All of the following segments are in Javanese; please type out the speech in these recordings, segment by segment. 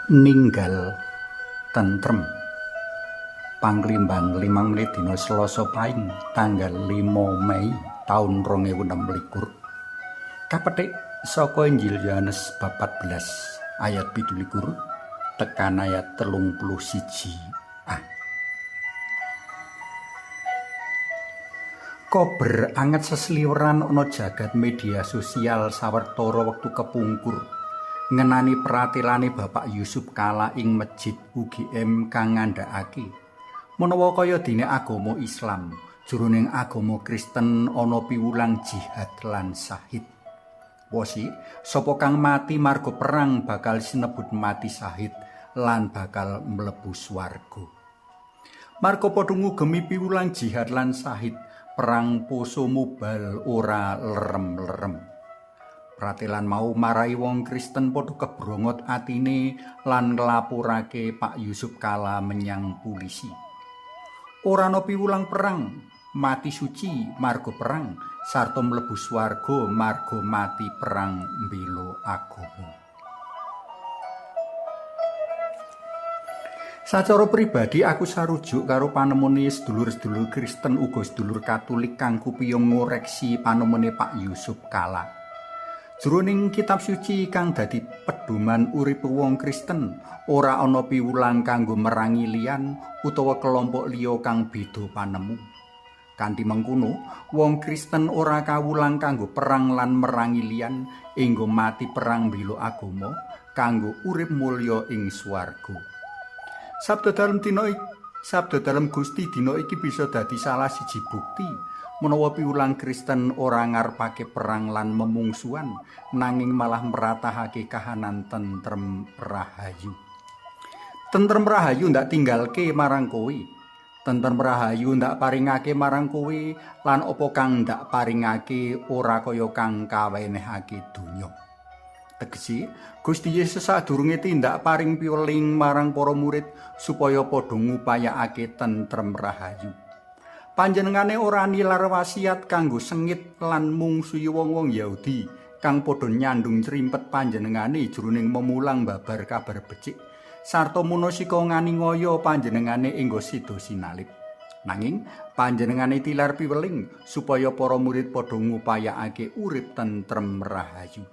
Ninggal tentrem panglimbang 5 menit dina Selasa Pahing tanggal 5 Mei taun 2026 kapetik saka Injil Yohanes bab 14 ayat 17 tekan ayat 31a. Kober anget sesliweran ana jagat media sosial sawetara wektu kepungkur ngenani pratilane Bapak Yusuf Kala ing Masjid UGM kang ngandhakake menawa kaya dene agama Islam jroning agama Kristen ana piwulang jihad lan syahid. Wosi sapa kang mati marga perang bakal sinebut mati syahid lan bakal mlebu swarga. Marga padha ngugemi piwulang jihad lan syahid, perang poso mubal ora lerem-lerem. Pratilan mau marai wong Kristen padha kebrongot atine lan nglapurake Pak Yusuf Kala menyang polisi. Ora ana piwulang perang, mati suci marga perang sarta mlebu swarga marga mati perang mbela agama. Sacara pribadi aku sarujuk karo panemune sedulur-sedulur Kristen uga sedulur Katolik kang kupiyong ngoreksi panemune Pak Yusuf Kala. Jroning kitab suci kang dadi pedoman urip wong Kristen, ora ana piwulang kanggo merangi liyan utawa kelompok liya kang beda panemu. Kanthi mengkono, wong Kristen ora kawulang kanggo perang lan merangi liyan, enggo mati perang mbela agama, kanggo urip mulya ing swarga. Sabda dalem Gusti dina iki bisa dadi salah siji bukti menawa piwulang Kristen ora ngarepake perang lan memungsuhan, nanging malah meratahake kahanan tentrem rahayu. Tentrem rahayu ndak tinggalke marang kowe. Tentrem rahayu ndak paringake marang kowe lan apa kang ndak paringake ora kaya kang kawenehake donya. Tegese Gusti Yesus sadurunge tindak paring piweling marang para murid supaya padha ngupayakake tentrem rahayu. Panjenengane ora nilar wasiat kanggo sengit lan mungsuhi wong-wong Yahudi kang padha nyandung crimpet panjenengane jroning memulang babar kabar becik sarta munasika nganingaya panjenengane enggo sida sinalib. Nanging panjenengane tilar piweling supaya para murid padha ngupayakake urip tentrem rahayu.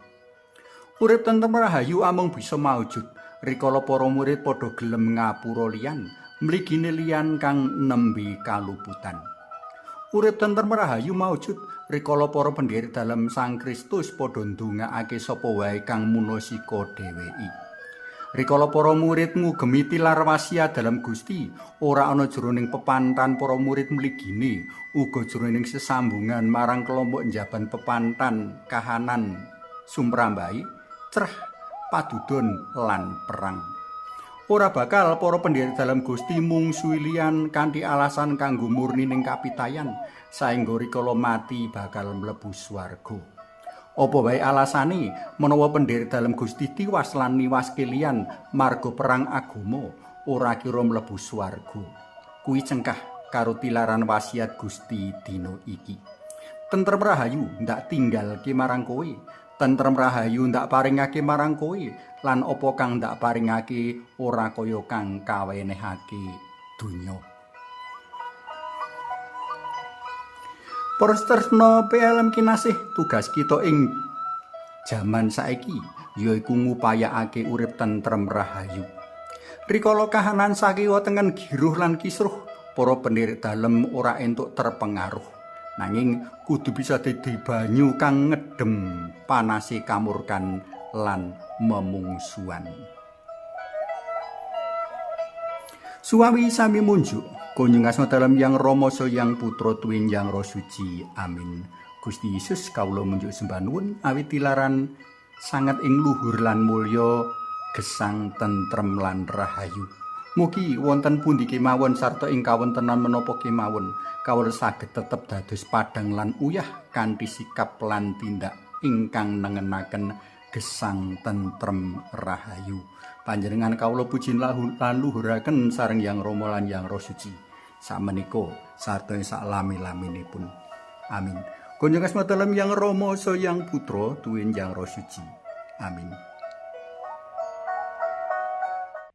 Urip tentrem rahayu amung bisa maujud rikala para murid padha gelem ngapura liyan, mligine liyan kang nembe kaluputan. Urip tentrem rahayu maujud rikala para pendherek dalem Sang Kristus padha ndongaake sapa wae kang munasika dheweki. Rikala para murid ngugemi tilar wasiat dalam Gusti, ora ana jroning pepantan para murid mligine, uga jroning sesambungan marang kelompok njaban pepantan kahanan sumrambahi, cerah, padudon lan perang. Ora bakal para pendherek dalam Gusti mungsuhi liyan kanthi alasan kanggo murni ning kapitayan saengga rikala mati bakal mlebu swarga. Apa wae alasane menawa pendherek dalam Gusti tiwas lan niwaske liyan marga perang agama ora kira mlebu swarga. Kuwi cengkah karo tilaran wasiat Gusti dina iki. Tentrem rahayu ndak tinggalke marang kowe. Tentrem rahayu ndak paringake marang kowe lan apa kang ndak paringake ora kaya kang kawenehake donya. Para setresna PLM kinasih, tugas kita ing jaman saiki yaiku ngupayakake urip tentrem rahayu. Rikala kahanan sakiwa tengen giruh lan kisruh, para pendherek dalem ora entuk terpengaruh. Nanging kudu bisa dadi banyu kang ngedhem panase kamurkan lan memungsuhan. Suwawi sami munjuk kunjung asma dalam Yang Rama Yang Putra Tuwin Yang Roh Suci. Amin. Gusti Yesus kawula munjuk sembah nuwun awit tilaran sanget ing luhur lan mulya gesang tentrem lan rahayu. Mugi wonten pundi kemawon sarta ing kawontenan menapa kemawon kawula saged tetep dados padhang lan uyah kanthi sikap lan tindak ingkang nengenaken gesang tentrem rahayu. Panjenengan kawula puji lan luhuraken sareng Yang Rama lan Yang Roh Suci sakmenika sarta sak lami-laminipun. Amin. Kunjung asma dalem Yang Rama Yang Putra Tuwin Yang Roh Suci. Amin.